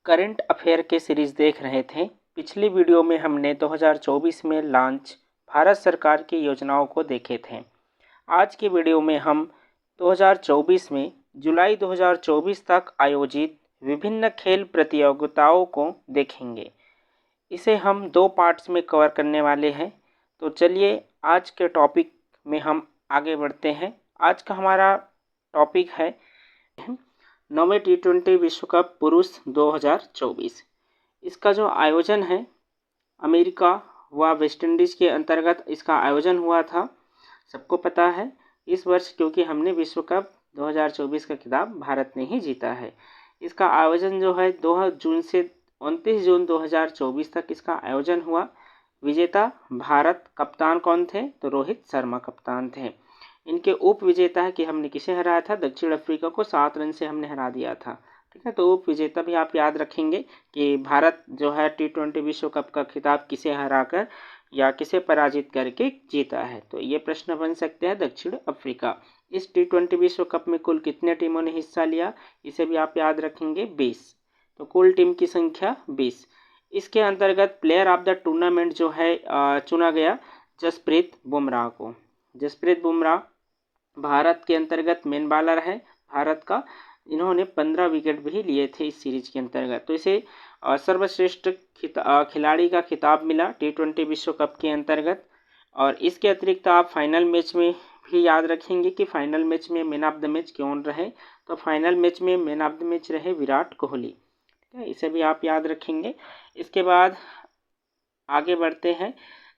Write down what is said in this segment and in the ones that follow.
Current affair के series देख रहे थे। पिछली वीडियो में हमने 2024 में लॉन्च भारत सरकार की योजनाओं को देखे थे। आज की वीडियो में हम 2024 में जुलाई 2024 तक आयोजित विभिन्न खेल प्रतियोगिताओं को देखेंगे। इसे हम 2 पार्ट्स में कवर करने वाले हैं। तो चलिए आज के टॉपिक में हम आगे बढ़ते हैं। आज का हमारा टॉपिक है 9वें T20 विश्व कप पुरुष 2024। इसका जो आयोजन है अमेरिका व वेस्ट इंडीज़ के अंतर्गत इसका आयोजन हुआ था। सबको पता है इस वर्ष क्योंकि हमने विश्व कप 2024 का खिताब भारत ने ही जीता है। इसका आयोजन जो है 2 जून से 29 जून 2024 तक इसका आयोजन हुआ। विजेता भारत, कप्तान कौन थे? तो रोहित शर्मा कप्तान थे। इनके उप विजेता है कि हमने किसे हराया था? दक्षिण अफ्रीका को 7 रन से हमने हरा दिया था। ठीक है, तो उप विजेता भी आप याद रखेंगे कि भारत जो है T20 विश्व कप का खिताब किसे हराकर या किसे पराजित करके जीता है। तो ये प्रश्न बन सकते हैं दक्षिण अफ्रीका। इस T20 विश्व कप में कुल कितने टीमों ने हिस्सा लिया? इसे भी आप याद रखेंगे 20। तो कुल टीम की संख्या 20। इसके अंतर्गत प्लेयर ऑफ द टूर्नामेंट जो है चुना गया जसप्रीत बुमराह को। जसप्रीत बुमराह भारत के अंतर्गत मेन बॉलर है भारत का। इन्होंने 15 विकेट भी लिए थे इस सीरीज के अंतर्गत। तो इसे सर्वश्रेष्ठ खिलाड़ी का खिताब मिला T20 विश्व कप के अंतर्गत। और इसके अतिरिक्त आप फाइनल मैच में भी याद रखेंगे कि फाइनल मैच में मैन ऑफ द मैच कौन रहे। तो फाइनल मैच में मैन ऑफ द मैच रहे विराट कोहली। ठीक है, इसे भी आप याद रखेंगे। इसके बाद आगे बढ़ते हैं।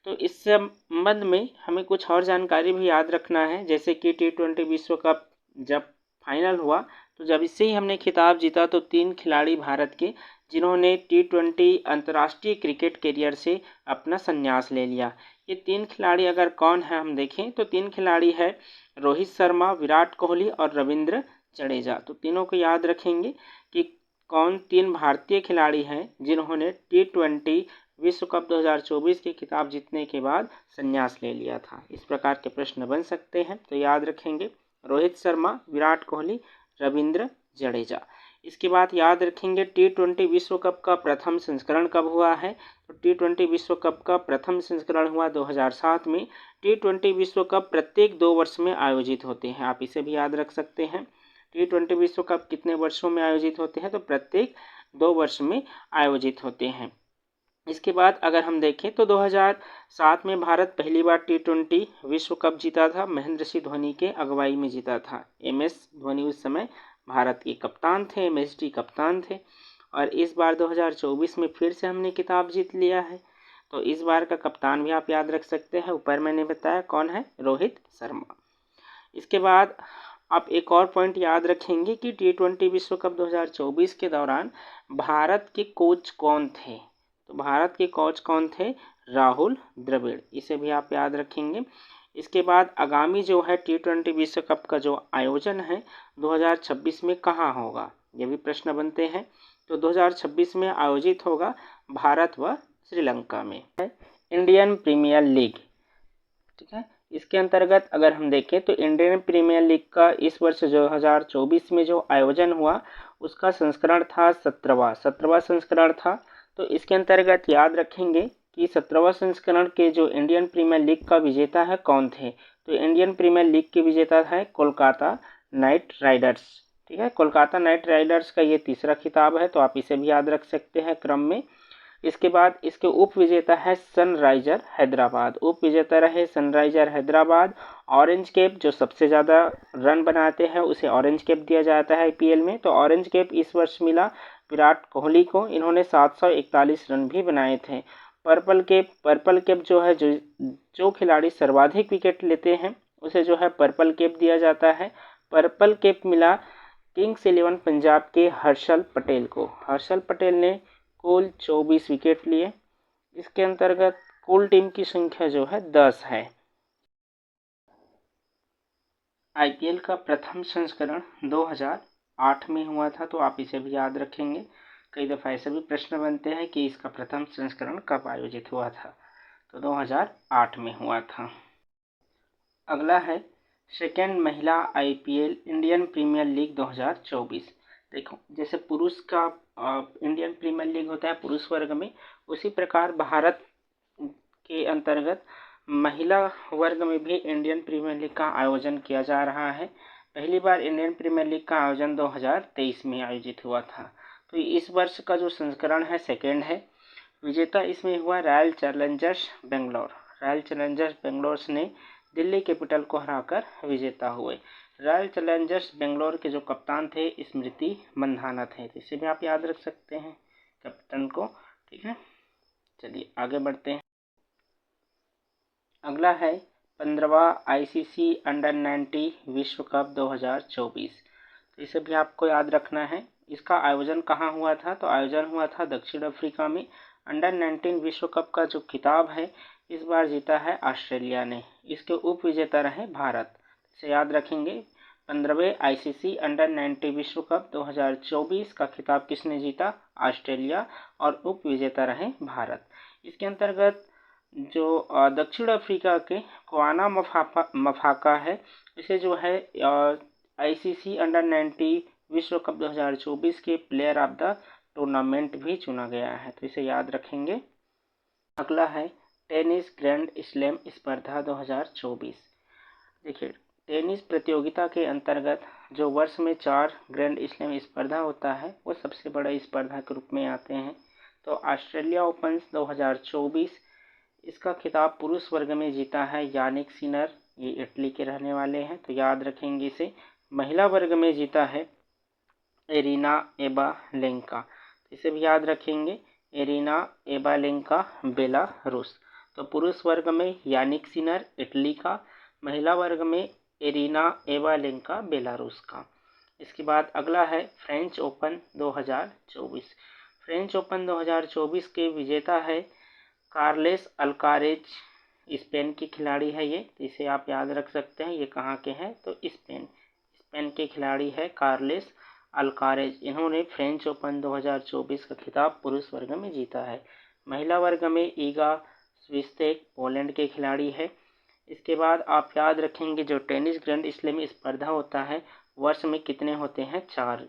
तो इस संबंध में हमें कुछ और जानकारी भी याद रखना है, जैसे कि T20 विश्व कप जब फाइनल हुआ तो जब इससे ही हमने खिताब जीता तो 3 खिलाड़ी भारत के जिन्होंने T20 अंतर्राष्ट्रीय क्रिकेट करियर से अपना संन्यास ले लिया। ये 3 खिलाड़ी अगर कौन है हम देखें तो 3 खिलाड़ी है रोहित शर्मा, विराट कोहली और रविंद्र जडेजा। तो तीनों को याद रखेंगे कि कौन 3 भारतीय खिलाड़ी हैं जिन्होंने T20 विश्व कप 2024 के खिताब जीतने के बाद संन्यास ले लिया था। इस प्रकार के प्रश्न बन सकते हैं, तो याद रखेंगे रोहित शर्मा, विराट कोहली, रविंद्र जडेजा। इसके बाद याद रखेंगे T20 विश्व कप का प्रथम संस्करण कब हुआ है? तो T20 विश्व कप का प्रथम संस्करण हुआ 2007 में। T20 विश्व कप प्रत्येक 2 वर्ष में आयोजित होते हैं, आप इसे भी याद रख सकते हैं। T20 विश्व कप कितने वर्षों में आयोजित होते हैं? तो प्रत्येक 2 वर्ष में आयोजित होते हैं। इसके बाद अगर हम देखें तो 2007 में भारत पहली बार T20 विश्व कप जीता था। महेंद्र सिंह धोनी के अगुवाई में जीता था। MS धोनी उस समय भारत के कप्तान थे, MSD कप्तान थे। और इस बार 2024 में फिर से हमने खिताब जीत लिया है। तो इस बार का कप्तान भी आप याद रख सकते हैं, ऊपर मैंने बताया कौन है, रोहित शर्मा। इसके बाद आप एक और पॉइंट याद रखेंगे कि T20 विश्व कप 2024 के दौरान भारत के कोच कौन थे? तो भारत के कोच कौन थे? राहुल द्रविड़। इसे भी आप याद रखेंगे। इसके बाद आगामी जो है T20 विश्व कप का जो आयोजन है 2026 में कहाँ होगा, ये भी प्रश्न बनते हैं। तो 2026 में आयोजित होगा भारत व श्रीलंका में। इंडियन प्रीमियर लीग, ठीक है, इसके अंतर्गत अगर हम देखें तो इंडियन प्रीमियर लीग का इस वर्ष 2024 में जो आयोजन हुआ उसका संस्करण था 17वां संस्करण था। तो इसके अंतर्गत याद रखेंगे कि 17वां संस्करण के जो इंडियन प्रीमियर लीग का विजेता है कौन थे? तो इंडियन प्रीमियर लीग के विजेता है कोलकाता नाइट राइडर्स। ठीक है, कोलकाता नाइट राइडर्स का ये तीसरा खिताब है, तो आप इसे भी याद रख सकते हैं क्रम में। इसके बाद इसके उप विजेता है सनराइजर हैदराबाद। उप विजेता रहे सनराइजर हैदराबाद। ऑरेंज कैप जो सबसे ज़्यादा रन बनाते हैं उसे ऑरेंज कैप दिया जाता है IPL में। तो ऑरेंज कैप इस वर्ष मिला विराट कोहली को, इन्होंने 741 रन भी बनाए थे। पर्पल कैप जो है जो खिलाड़ी सर्वाधिक विकेट लेते हैं उसे जो है पर्पल कैप दिया जाता है। पर्पल कैप मिला किंग्स 11 पंजाब के हर्षल पटेल को। हर्षल पटेल ने कुल 24 विकेट लिए। इसके अंतर्गत कुल टीम की संख्या जो है 10 है। IPL का प्रथम संस्करण 2008 में हुआ था, तो आप इसे भी याद रखेंगे। कई दफ़ा ऐसे भी प्रश्न बनते हैं कि इसका प्रथम संस्करण कब आयोजित हुआ था, तो 2008 में हुआ था। अगला है सेकेंड महिला IPL इंडियन प्रीमियर लीग 2024। देखो, जैसे पुरुष का इंडियन प्रीमियर लीग होता है पुरुष वर्ग में, उसी प्रकार भारत के अंतर्गत महिला वर्ग में भी इंडियन प्रीमियर लीग का आयोजन किया जा रहा है। पहली बार इंडियन प्रीमियर लीग का आयोजन 2023 में आयोजित हुआ था। तो इस वर्ष का जो संस्करण है सेकेंड है। विजेता इसमें हुआ royal Challengers Bangalore. Royal Challengers Bangalore ने दिल्ली कैपिटल को हराकर विजेता हुए। रॉयल चैलेंजर्स बेंगलोर के जो कप्तान थे स्मृति मंधाना थे, तो इसे भी आप याद रख सकते हैं कैप्टन को। ठीक है, चलिए आगे बढ़ते हैं। अगला है 15वां आईसीसी अंडर 90 विश्व कप 2024। तो इसे भी आपको याद रखना है। इसका आयोजन कहाँ हुआ था? तो आयोजन हुआ था दक्षिण अफ्रीका में। अंडर 19 विश्व कप का जो खिताब है इस बार जीता है ऑस्ट्रेलिया ने। इसके उप विजेता रहे भारत। इसे याद रखेंगे। 15वें आईसीसी अंडर 90 विश्व कप 2024 का खिताब किसने जीता? ऑस्ट्रेलिया, और उप विजेता रहे भारत। इसके अंतर्गत जो दक्षिण अफ्रीका के क्वाना मफाका है, इसे जो है आईसीसी अंडर 90 विश्व कप 2024 के प्लेयर ऑफ द टूर्नामेंट भी चुना गया है, तो इसे याद रखेंगे। अगला है टेनिस ग्रैंड स्लैम स्पर्धा 2024। देखिए, टेनिस प्रतियोगिता के अंतर्गत जो वर्ष में 4 ग्रैंड स्लैम स्पर्धा होता है वो सबसे बड़ा स्पर्धा के रूप में आते हैं। तो ऑस्ट्रेलिया ओपन 2024, इसका खिताब पुरुष वर्ग में जीता है यानिक सिनर, ये इटली के रहने वाले हैं, तो याद रखेंगे इसे। महिला वर्ग में जीता है एरिना एबालेंका, इसे भी याद रखेंगे। Aryna Sabalenka Belarus. तो पुरुष वर्ग में यानिक सिनर इटली का, महिला वर्ग में एरिना एबालेंका बेलारूस का। इसके बाद अगला है फ्रेंच ओपन 2024। फ्रेंच ओपन 2024 के विजेता है कार्लेस अल्कारेज। स्पेन की खिलाड़ी है ये, तो इसे आप याद रख सकते हैं। ये कहाँ के हैं? तो स्पेन के खिलाड़ी है कार्लेस अल्कारेज। इन्होंने फ्रेंच ओपन 2024 का खिताब पुरुष वर्ग में जीता है। महिला वर्ग में ईगा स्विस्तेक पोलैंड के खिलाड़ी है। इसके बाद आप याद रखेंगे जो टेनिस ग्रैंड स्लैम स्पर्धा होता है वर्ष में कितने होते हैं? 4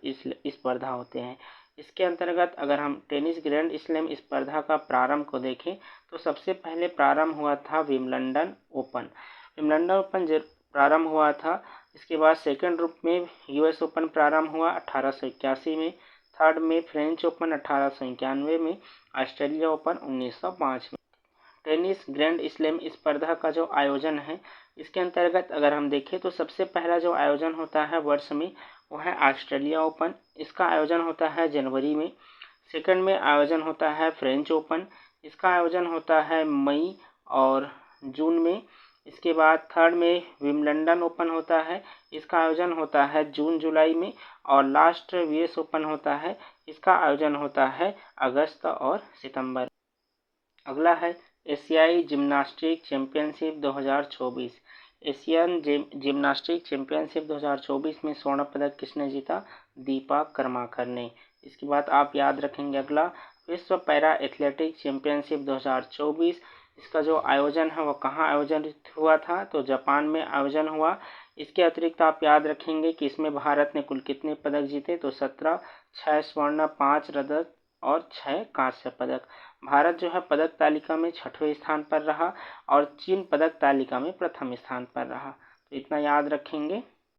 स्पर्धा होते हैं। इसके अंतर्गत अगर हम टेनिस ग्रैंड स्लैम स्पर्धा का प्रारंभ को देखें तो सबसे पहले प्रारंभ हुआ था विम्बलडन ओपन। विम्बलडन ओपन प्रारंभ हुआ था। इसके बाद सेकंड रूप में यूएस ओपन प्रारंभ हुआ 1881 में। थर्ड में फ्रेंच ओपन 1891 में। ऑस्ट्रेलिया ओपन 1905 में। टेनिस ग्रैंड स्लैम स्पर्धा का जो आयोजन है इसके अंतर्गत अगर हम देखें तो सबसे पहला जो आयोजन होता है वर्ष में वो है ऑस्ट्रेलिया ओपन। इसका आयोजन होता है जनवरी में। सेकंड में आयोजन होता है फ्रेंच ओपन। इसका आयोजन होता है मई और जून में। इसके बाद थर्ड में विम्बलडन ओपन होता है। इसका आयोजन होता है जून जुलाई में। और लास्ट यूएस ओपन होता है, इसका आयोजन होता है अगस्त और सितंबर। अगला है एशियाई gymnastic championship 2024। Asian gymnastic championship 2024 में स्वर्ण पदक किसने जीता? दीपा कर्माकर ने। इसके बाद आप याद रखेंगे अगला विश्व पैरा एथलेटिक चैंपियनशिप 2024। इसका जो आयोजन है वो कहाँ आयोजित हुआ था? तो जापान में आयोजन हुआ। इसके अतिरिक्त आप याद रखेंगे कि इसमें भारत ने कुल कितने पदक जीते? तो 17, 6 स्वर्ण, 5 रजत और 6 कांस्य पदक। भारत जो है पदक तालिका में 6वें स्थान पर रहा और चीन पदक तालिका में प्रथम स्थान पर रहा। तो इतना याद रखेंगे।